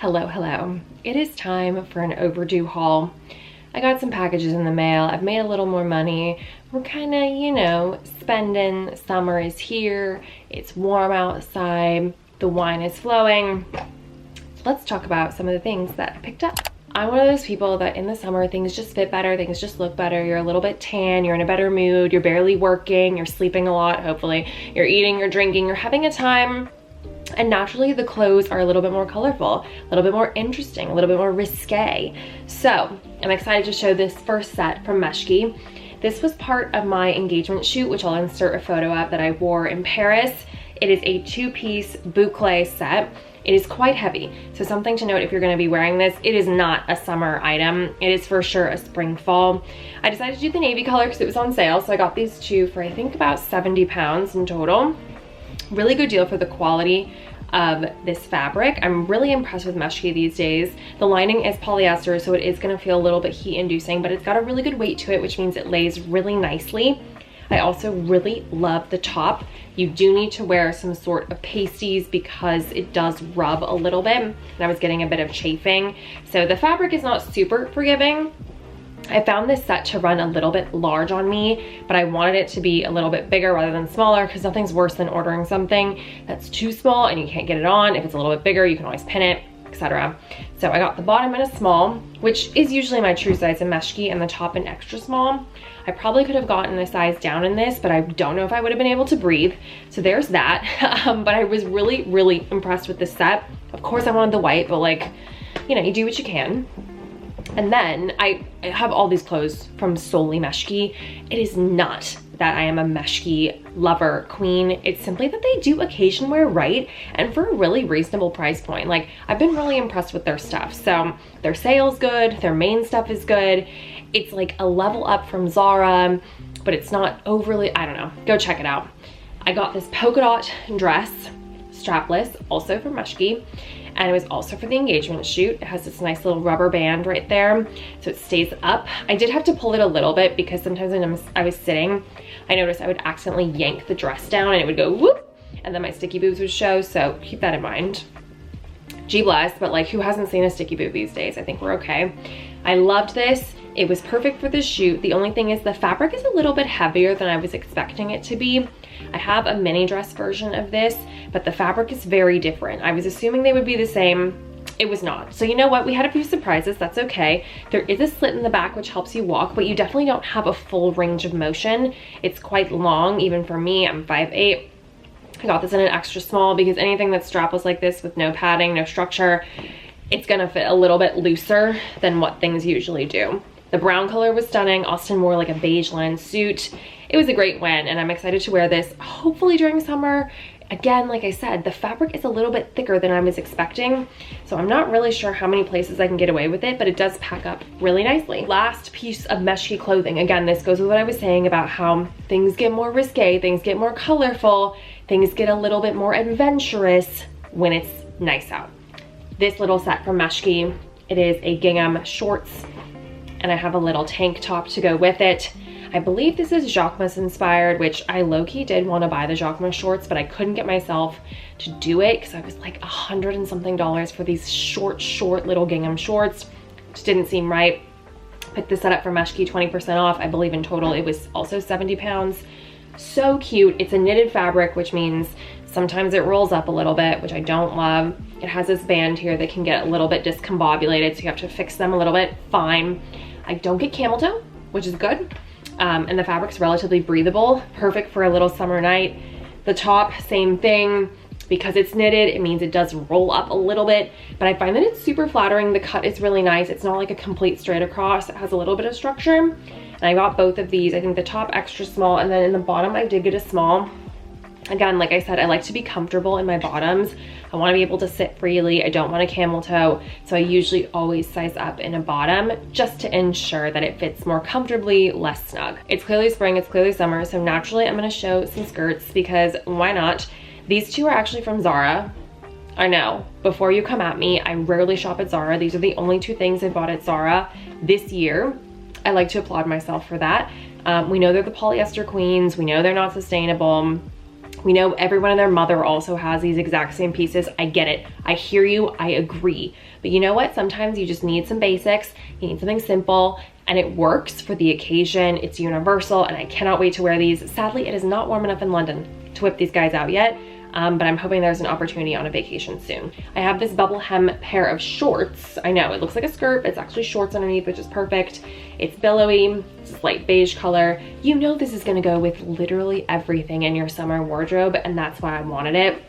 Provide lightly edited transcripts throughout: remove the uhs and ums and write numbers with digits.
Hello, hello. It is time for an overdue haul. I got some packages in the mail. I've made a little more money. We're kind of, spending. Summer is here. It's warm outside. The wine is flowing. So let's talk about some of the things that I picked up. I'm one of those people that in the summer things just fit better, things just look better, you're a little bit tan, you're in a better mood, you're barely working, you're sleeping a lot, hopefully, you're eating, you're drinking, you're having a time. And naturally the clothes are a little bit more colorful, a little bit more interesting, a little bit more risque. So I'm excited to show this first set from Meshki. This was part of my engagement shoot, which I'll insert a photo of, that I wore in Paris. It is a two-piece boucle set. It is quite heavy, so something to note if you're going to be wearing this. It is not a summer item. It is for sure a spring fall. I decided to do the navy color because it was on sale, so I got these two for I think about 70 pounds in total. Really good deal for the quality of this fabric. I'm really impressed with Meshki these days. The lining is polyester, so it is going to feel a little bit heat inducing, but it's got a really good weight to it, which means it lays really nicely. I also really love the top. You do need to wear some sort of pasties because it does rub a little bit, and I was getting a bit of chafing. So the fabric is not super forgiving. I found this set to run a little bit large on me, but I wanted it to be a little bit bigger rather than smaller because nothing's worse than ordering something that's too small and you can't get it on. If it's a little bit bigger, you can always pin it, etc. So I got the bottom in a small, which is usually my true size in Meshki, and the top in extra small. I probably could have gotten a size down in this, but I don't know if I would have been able to breathe. So there's that. But I was really, really impressed with this set. Of course I wanted the white, but you do what you can. And then I have all these clothes from solely Meshki. It is not that I am a Meshki lover queen. It's simply that they do occasion wear right, and for a really reasonable price point. Like, I've been really impressed with their stuff. So their sale's good, their main stuff is good. It's like a level up from Zara, but it's not overly, I don't know. Go check it out. I got this polka dot dress, strapless, also from Meshki. And it was also for the engagement shoot. It has this nice little rubber band right there, so it stays up. I did have to pull it a little bit because sometimes when I was sitting, I noticed I would accidentally yank the dress down and it would go whoop, and then my sticky boobs would show, so keep that in mind. Gee bless, but like, who hasn't seen a sticky boob these days? I think we're okay. I loved this. It was perfect for the shoot. The only thing is the fabric is a little bit heavier than I was expecting it to be. I have a mini dress version of this, but the fabric is very different. I was assuming they would be the same. It was not. So you know what? We had a few surprises. That's okay. There is a slit in the back which helps you walk, but you definitely don't have a full range of motion. It's quite long, even for me. I'm 5'8". I got this in an extra small because anything that's strapless like this with no padding, no structure, it's gonna fit a little bit looser than what things usually do. The brown color was stunning. Austin wore like a beige linen suit. It was a great win, and I'm excited to wear this hopefully during summer. Again, like I said, the fabric is a little bit thicker than I was expecting, so I'm not really sure how many places I can get away with it, but it does pack up really nicely. Last piece of Meshki clothing. Again, this goes with what I was saying about how things get more risque, things get more colorful, things get a little bit more adventurous when it's nice out. This little set from Meshki, it is a gingham shorts, and I have a little tank top to go with it. I believe this is Jacquemus inspired, which I low-key did want to buy the Jacquemus shorts, but I couldn't get myself to do it because I was like $100 and something for these short little gingham shorts. Just didn't seem right. Picked this set up for Meshki, 20% off. I believe in total it was also 70 pounds. So cute. It's a knitted fabric, which means sometimes it rolls up a little bit, which I don't love. It has this band here that can get a little bit discombobulated, so you have to fix them a little bit. Fine. I don't get camel toe, which is good. And the fabric's relatively breathable, perfect for a little summer night. The top, same thing. Because it's knitted, it means it does roll up a little bit, but I find that it's super flattering. The cut is really nice. It's not like a complete straight across. It has a little bit of structure. And I got both of these. I think the top extra small, and then in the bottom I did get a small. Again, like I said, I like to be comfortable in my bottoms. I want to be able to sit freely. I don't want a camel toe, so I usually always size up in a bottom just to ensure that it fits more comfortably, less snug. It's clearly spring, it's clearly summer, so naturally I'm going to show some skirts because why not? These two are actually from Zara. I know, before you come at me, I rarely shop at Zara. These are the only two things I bought at Zara this year. I like to applaud myself for that. We know they're the polyester queens. We know they're not sustainable. We know everyone and their mother also has these exact same pieces. I get it. I hear you. I agree. But you know what? Sometimes you just need some basics. You need something simple and it works for the occasion. It's universal and I cannot wait to wear these. Sadly, it is not warm enough in London to whip these guys out yet. But I'm hoping there's an opportunity on a vacation soon. I have this bubble hem pair of shorts. I know, it looks like a skirt. It's actually shorts underneath, which is perfect. It's billowy, it's a light beige color. You know this is gonna go with literally everything in your summer wardrobe, and that's why I wanted it.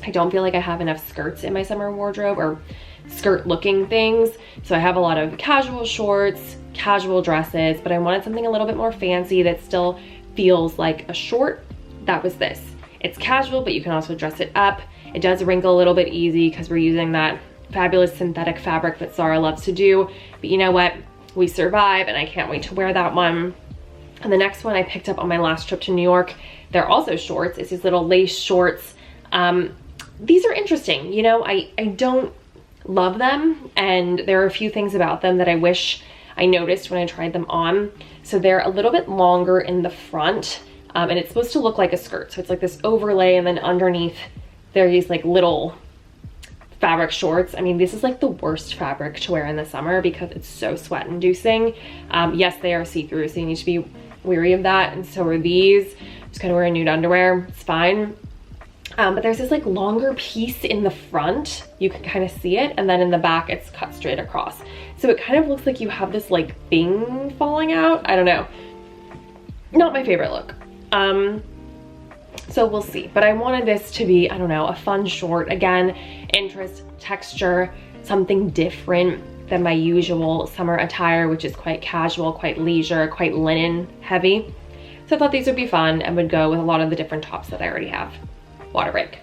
I don't feel like I have enough skirts in my summer wardrobe, or skirt looking things. So I have a lot of casual shorts, casual dresses, but I wanted something a little bit more fancy that still feels like a short. That was this. It's casual, but you can also dress it up. It does wrinkle a little bit easy because we're using that fabulous synthetic fabric that Zara loves to do. But you know what? We survive and I can't wait to wear that one. And the next one I picked up on my last trip to New York. They're also shorts. It's these little lace shorts. These are interesting. You know, I don't love them, and there are a few things about them that I wish I noticed when I tried them on. So they're a little bit longer in the front. And it's supposed to look like a skirt. So it's like this overlay, and then underneath there are these like little fabric shorts. I mean, this is like the worst fabric to wear in the summer because it's so sweat inducing. Yes, they are see-through, so you need to be wary of that. And so are these. Just kind of wearing nude underwear, it's fine. But there's this like longer piece in the front. You can kind of see it. And then in the back, it's cut straight across. So it kind of looks like you have this like thing falling out. I don't know. Not my favorite look. So we'll see, but I wanted this to be, I don't know, a fun short. Again, interest, texture, something different than my usual summer attire, which is quite casual, quite leisure, quite linen heavy. So I thought these would be fun and would go with a lot of the different tops that I already have. Water break.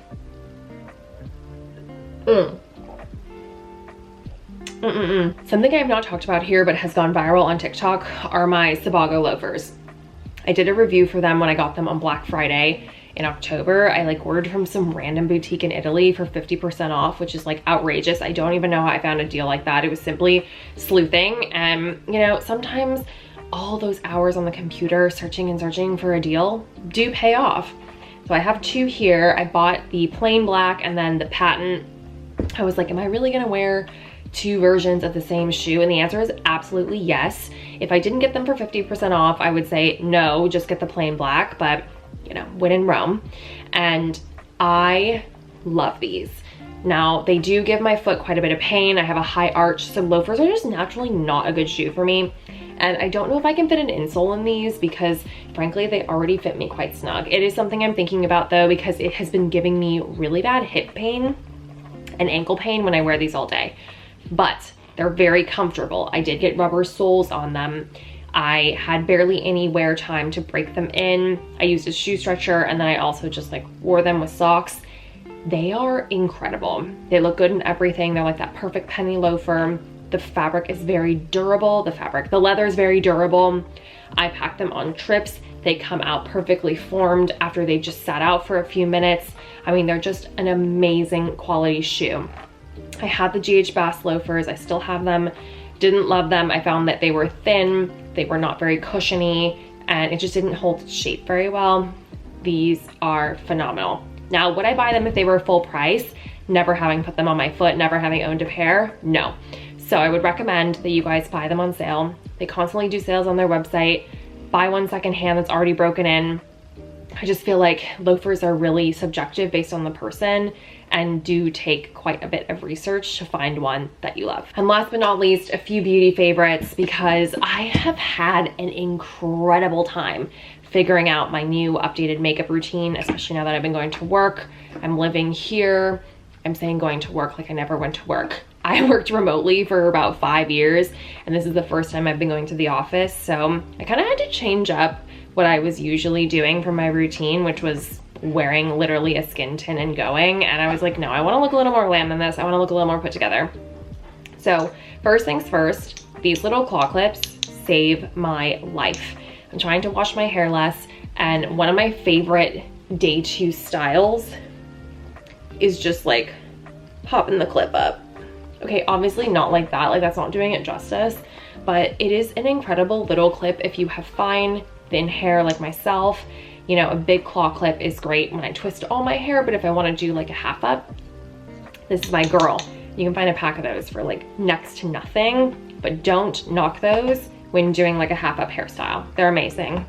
Something I have not talked about here but has gone viral on TikTok are my Sebago loafers. I did a review for them when I got them on Black Friday in October. I like ordered from some random boutique in Italy for 50% off, which is like outrageous. I don't even know how I found a deal like that. It was simply sleuthing. And you know, sometimes all those hours on the computer searching and searching for a deal do pay off. So I have two here. I bought the plain black and then the patent. I was like, am I really gonna wear two versions of the same shoe? And the answer is absolutely yes. If I didn't get them for 50% off, I would say no, just get the plain black, but you know, when in Rome. And I love these. Now, they do give my foot quite a bit of pain. I have a high arch, so loafers are just naturally not a good shoe for me. And I don't know if I can fit an insole in these because frankly, they already fit me quite snug. It is something I'm thinking about though, because it has been giving me really bad hip pain and ankle pain when I wear these all day. But they're very comfortable. I did get rubber soles on them. I had barely any wear time to break them in. I used a shoe stretcher, and then I also just like wore them with socks. They are incredible. They look good in everything. They're like that perfect penny loafer. The fabric is very durable. The leather is very durable. I pack them on trips. They come out perfectly formed after they've just sat out for a few minutes. I mean, they're just an amazing quality shoe. I had the GH Bass loafers. I still have them. Didn't love them. I found that they were thin. They were not very cushiony, and it just didn't hold its shape very well. These are phenomenal. Now, would I buy them if they were full price? Never having put them on my foot, never having owned a pair? No. So I would recommend that you guys buy them on sale. They constantly do sales on their website. Buy one secondhand that's already broken in. I just feel like loafers are really subjective based on the person and do take quite a bit of research to find one that you love. And last but not least, a few beauty favorites, because I have had an incredible time figuring out my new updated makeup routine, especially now that I've been going to work. I'm living here. I'm saying going to work like I never went to work. I worked remotely for about 5 years, and this is the first time I've been going to the office. So I kind of had to change up what I was usually doing for my routine, which was wearing literally a skin tint and going. And I was like, no, I want to look a little more glam than this. I want to look a little more put together. So first things first, these little claw clips save my life. I'm trying to wash my hair less, and one of my favorite day two styles is just like popping the clip up. Okay, obviously not like that, like that's not doing it justice, but it is an incredible little clip if you have fine, thin hair like myself. You know, a big claw clip is great when I twist all my hair, but if I want to do like a half up, this is my girl. You can find a pack of those for like next to nothing, but don't knock those when doing like a half up hairstyle. They're amazing.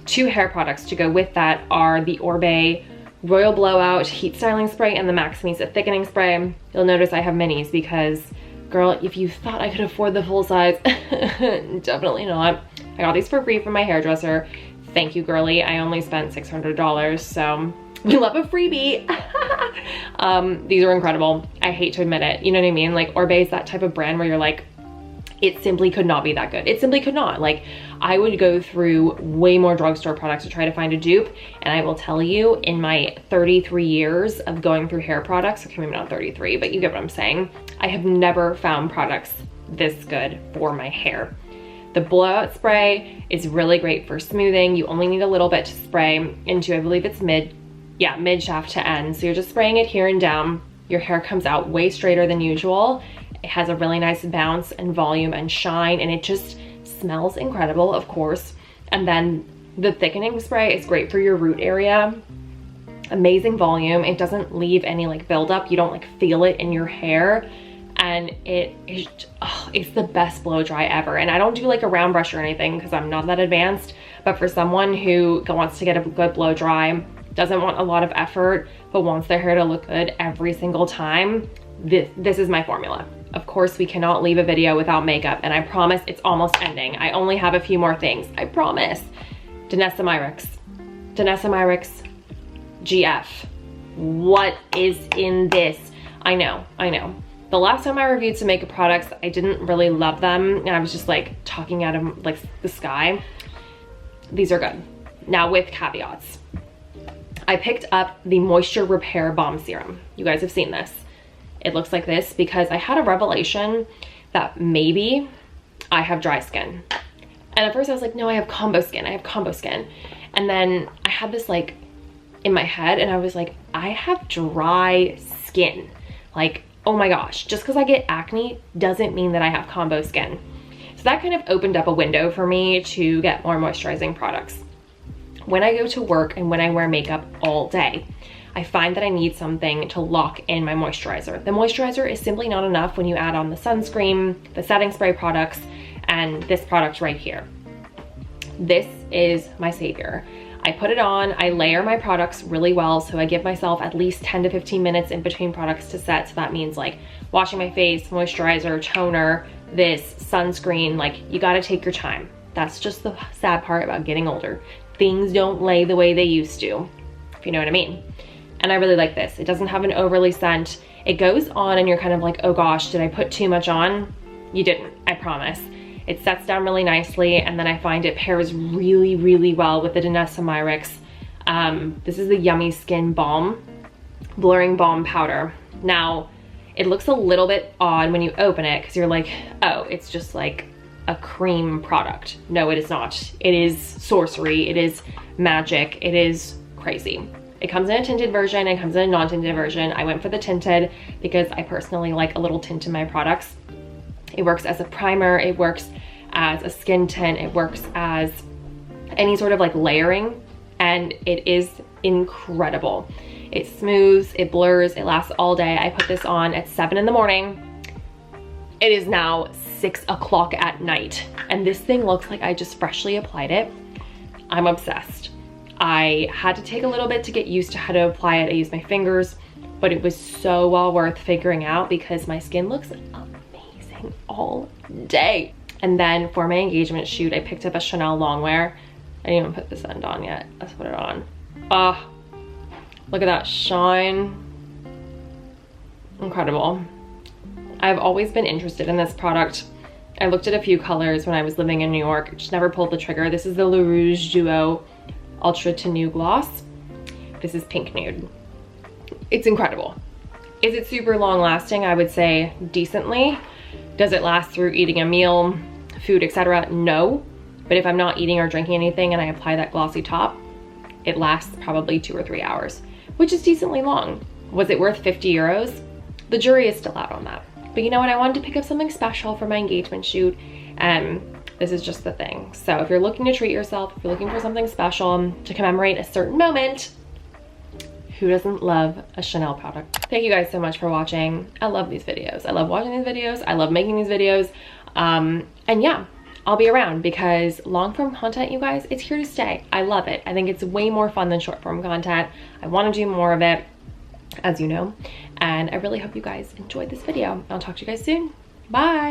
2 hair products to go with that are the Orbe Royal Blowout Heat Styling Spray and the Maximisa Thickening Spray. You'll notice I have minis because, girl, if you thought I could afford the full size, definitely not. I got these for free from my hairdresser. Thank you, girly. I only spent $600, so we love a freebie. These are incredible. I hate to admit it. You know what I mean? Like, Orbe is that type of brand where you're like, it simply could not be that good. It simply could not. Like, I would go through way more drugstore products to try to find a dupe. And I will tell you, in my 33 years of going through hair products, okay, maybe not 33, but you get what I'm saying, I have never found products this good for my hair. The blowout spray is really great for smoothing. You only need a little bit to spray into, I believe it's mid shaft to end. So you're just spraying it here and down. Your hair comes out way straighter than usual. It has a really nice bounce and volume and shine, and it just smells incredible, of course. And then the thickening spray is great for your root area. Amazing volume. It doesn't leave any like buildup. You don't like feel it in your hair. And it's the best blow dry ever. And I don't do like a round brush or anything because I'm not that advanced, but for someone who wants to get a good blow dry, doesn't want a lot of effort, but wants their hair to look good every single time, this is my formula. Of course, we cannot leave a video without makeup, and I promise it's almost ending. I only have a few more things, I promise. Danessa Myricks GF. What is in this? I know. The last time I reviewed some makeup products, I didn't really love them, and I was just like talking out of like the sky. These are good. Now with caveats. I picked up the Moisture Repair Balm Serum. You guys have seen this. It looks like this because I had a revelation that maybe I have dry skin. And at first I was like, no, I have combo skin. And then I had this like in my head and I was like, I have dry skin. Like, oh my gosh, just because I get acne doesn't mean that I have combo skin. So that kind of opened up a window for me to get more moisturizing products. When I go to work and when I wear makeup all day, I find that I need something to lock in my moisturizer. The moisturizer is simply not enough when you add on the sunscreen, the setting spray products, and this product right here. This is my savior. I put it on, I layer my products really well, so I give myself at least 10 to 15 minutes in between products to set. So that means like washing my face, moisturizer, toner, this, sunscreen. Like, you gotta take your time. That's just the sad part about getting older. Things don't lay the way they used to, if you know what I mean. And I really like this. It doesn't have an overly scent. It goes on and you're kind of like, oh gosh, did I put too much on? You didn't, I promise. It sets down really nicely, and then I find it pairs really, really well with the Danessa Myricks. This is the Yummy Skin Balm, Blurring Balm Powder. Now, it looks a little bit odd when you open it because you're like, oh, it's just like a cream product. No, it is not. It is sorcery, it is magic, it is crazy. It comes in a tinted version, it comes in a non-tinted version. I went for the tinted because I personally like a little tint in my products. It works as a primer, it works as a skin tint, it works as any sort of like layering, and it is incredible. It smooths, it blurs, it lasts all day. I put this on at 7 in the morning. It is now 6 o'clock at night, and this thing looks like I just freshly applied it. I'm obsessed. I had to take a little bit to get used to how to apply it. I used my fingers, but it was so well worth figuring out because my skin looks amazing all day. And then for my engagement shoot, I picked up a Chanel longwear. I didn't even put this end on yet. Let's put it on. Look at that shine. Incredible. I've always been interested in this product. I looked at a few colors when I was living in New York, just never pulled the trigger. This is the Le Rouge Duo Ultra Tenue Gloss. This is Pink Nude. It's incredible. Is it super long lasting? I would say decently. Does it last through eating a meal, food, etc.? No. But if I'm not eating or drinking anything and I apply that glossy top, it lasts probably 2 or 3 hours, which is decently long. Was it worth 50 euros? The jury is still out on that. But you know what? I wanted to pick up something special for my engagement shoot. This is just the thing. So if you're looking to treat yourself, if you're looking for something special to commemorate a certain moment, who doesn't love a Chanel product? Thank you guys so much for watching. I love these videos. I love watching these videos. I love making these videos. And yeah, I'll be around because long form content, you guys, it's here to stay. I love it. I think it's way more fun than short form content. I want to do more of it, as you know, and I really hope you guys enjoyed this video. I'll talk to you guys soon. Bye.